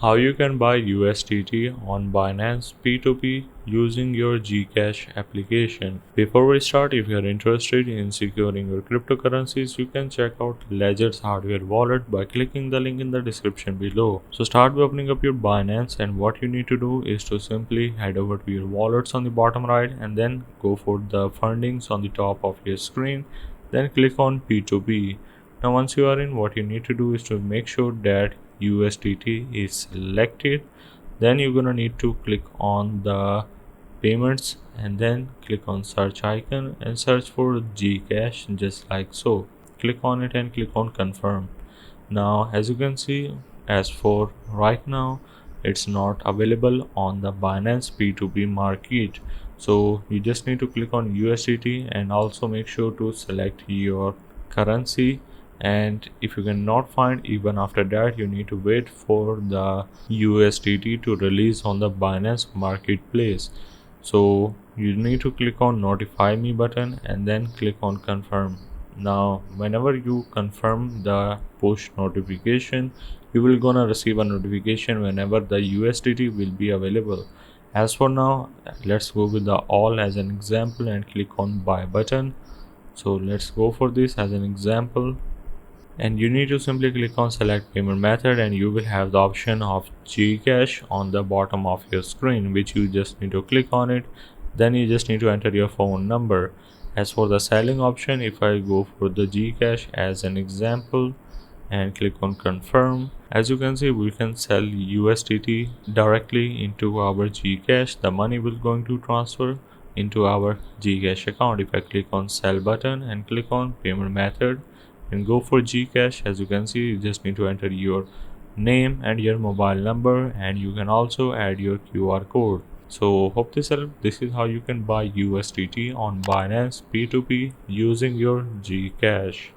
How you can buy USDT on Binance P2P using your GCash application. Before we start, if you are interested in securing your cryptocurrencies, you can check out Ledger's hardware wallet by clicking the link in the description below. So start by opening up your Binance, and what you need to do is to simply head over to your wallets on the bottom right and then go for the fundings on the top of your screen. Then click on P2P. Now once you are in, what you need to do is to make sure that USDT is selected. Then you're gonna need to click on the payments and then click on search icon and search for GCash, just like so. Click on it and click on confirm. Now as you can see, as for right now, it's not available on the Binance P2P market. So you just need to click on USDT and also make sure to select your currency. And if you cannot find, even after that you need to wait for the USDT to release on the Binance marketplace. So you need to click on notify me button and then click on confirm. Now whenever you confirm the push notification, you will gonna receive a notification whenever the USDT will be available. As for now, let's go with the all as an example and click on buy button. So let's go for this as an example, and you need to simply click on select payment method and you will have the option of GCash on the bottom of your screen, which you just need to click on it. Then you just need to enter your phone number. As for the selling option, if I go for the GCash as an example and click on confirm, as you can see, we can sell USDT directly into our GCash. The money will going to transfer into our GCash account. If I click on sell button and click on payment method and go for GCash, as you can see, you just need to enter your name and your mobile number, and you can also add your QR code. So hope this helped. This is how you can buy USDT on Binance P2P using your GCash.